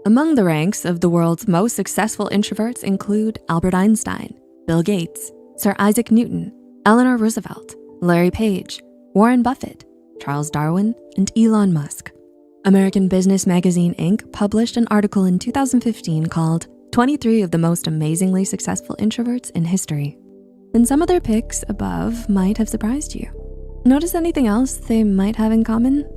Among the ranks of the world's most successful introverts include Albert Einstein, Bill Gates, Sir Isaac Newton, Eleanor Roosevelt, Larry Page, Warren Buffett, Charles Darwin, and Elon Musk. American Business Magazine Inc. published an article in 2015 called 23 of the Most Amazingly Successful Introverts in History. And some of their picks above might have surprised you. Notice anything else they might have in common?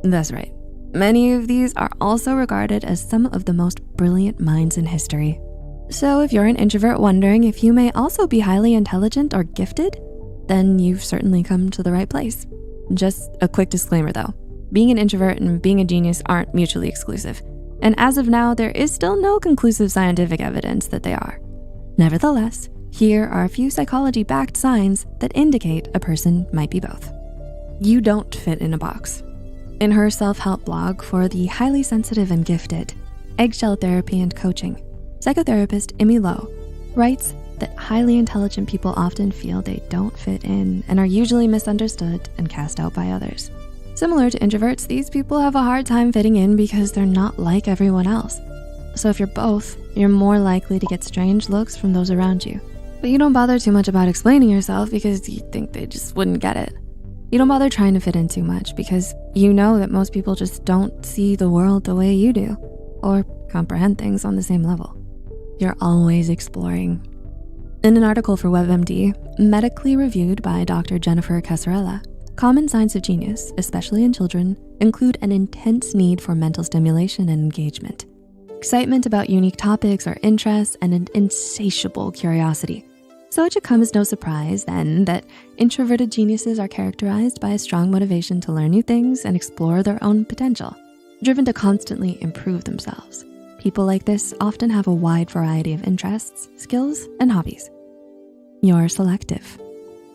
That's right. Many of these are also regarded as some of the most brilliant minds in history. So if you're an introvert wondering if you may also be highly intelligent or gifted, then you've certainly come to the right place. Just a quick disclaimer though, being an introvert and being a genius aren't mutually exclusive. And as of now, there is still no conclusive scientific evidence that they are. Nevertheless, here are a few psychology-backed signs that indicate a person might be both. You don't fit in a box. In her self-help blog for the highly sensitive and gifted, Eggshell Therapy and Coaching, psychotherapist Emmy Lowe writes that highly intelligent people often feel they don't fit in and are usually misunderstood and cast out by others. Similar to introverts, these people have a hard time fitting in because they're not like everyone else. So if you're both, you're more likely to get strange looks from those around you. But you don't bother too much about explaining yourself because you think they just wouldn't get it. You don't bother trying to fit in too much because you know that most people just don't see the world the way you do or comprehend things on the same level. You're always exploring. In an article for WebMD, medically reviewed by Dr. Jennifer Casarella, common signs of genius, especially in children, include an intense need for mental stimulation and engagement, excitement about unique topics or interests, and an insatiable curiosity. So it should come as no surprise then that introverted geniuses are characterized by a strong motivation to learn new things and explore their own potential, driven to constantly improve themselves. People like this often have a wide variety of interests, skills, and hobbies. You're selective.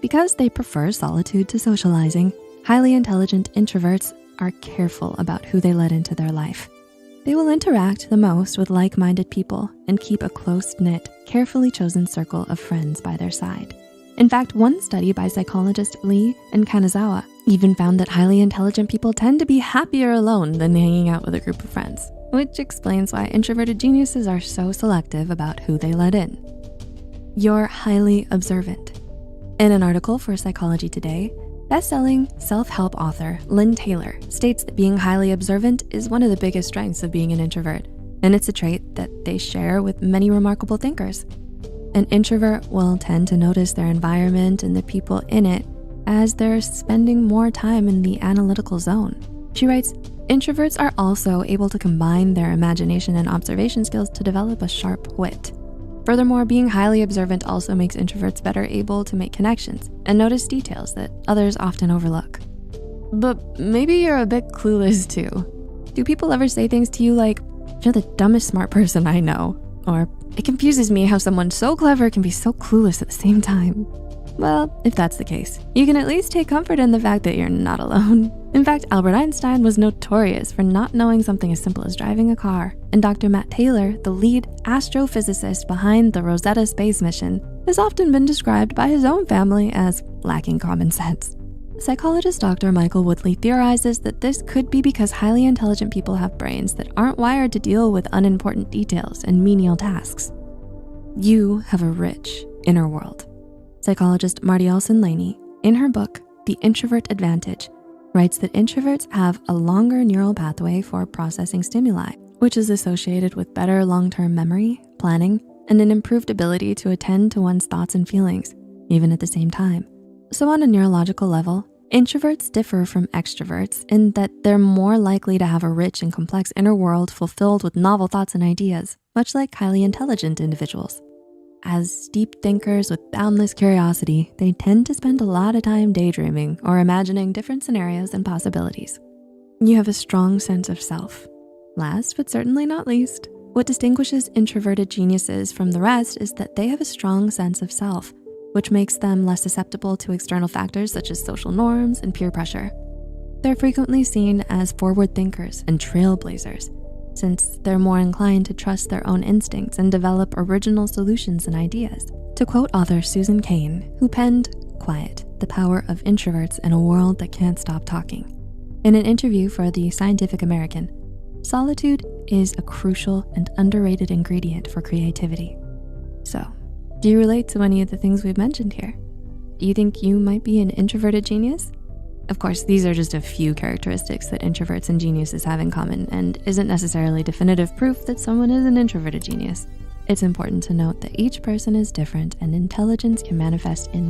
Because they prefer solitude to socializing, highly intelligent introverts are careful about who they let into their life. They will interact the most with like-minded people and keep a close-knit, carefully chosen circle of friends by their side. In fact, one study by psychologist Lee and Kanazawa even found that highly intelligent people tend to be happier alone than hanging out with a group of friends, which explains why introverted geniuses are so selective about who they let in. You're highly observant. In an article for Psychology Today, best-selling self-help author Lynn Taylor states that being highly observant is one of the biggest strengths of being an introvert, and it's a trait that they share with many remarkable thinkers. An introvert will tend to notice their environment and the people in it as they're spending more time in the analytical zone. She writes, introverts are also able to combine their imagination and observation skills to develop a sharp wit. Furthermore, being highly observant also makes introverts better able to make connections and notice details that others often overlook. But maybe you're a bit clueless too. Do people ever say things to you like, "You're the dumbest smart person I know," or "It confuses me how someone so clever can be so clueless at the same time"? Well, if that's the case, you can at least take comfort in the fact that you're not alone. In fact, Albert Einstein was notorious for not knowing something as simple as driving a car. And Dr. Matt Taylor, the lead astrophysicist behind the Rosetta space mission, has often been described by his own family as lacking common sense. Psychologist Dr. Michael Woodley theorizes that this could be because highly intelligent people have brains that aren't wired to deal with unimportant details and menial tasks. You have a rich inner world. Psychologist Marty Laney, in her book, The Introvert Advantage, writes that introverts have a longer neural pathway for processing stimuli, which is associated with better long-term memory, planning, and an improved ability to attend to one's thoughts and feelings, even at the same time. So on a neurological level, introverts differ from extroverts in that they're more likely to have a rich and complex inner world fulfilled with novel thoughts and ideas, much like highly intelligent individuals. As deep thinkers with boundless curiosity, they tend to spend a lot of time daydreaming or imagining different scenarios and possibilities. You have a strong sense of self. Last but certainly not least, what distinguishes introverted geniuses from the rest is that they have a strong sense of self, which makes them less susceptible to external factors such as social norms and peer pressure. They're frequently seen as forward thinkers and trailblazers, since they're more inclined to trust their own instincts and develop original solutions and ideas. To quote author Susan Cain, who penned Quiet, the Power of Introverts in a World That Can't Stop Talking, in an interview for the Scientific American, Solitude is a crucial and underrated ingredient for creativity. So, do you relate to any of the things we've mentioned here? Do you think you might be an introverted genius? Of course, these are just a few characteristics that introverts and geniuses have in common and isn't necessarily definitive proof that someone is an introverted genius. It's important to note that each person is different and intelligence can manifest in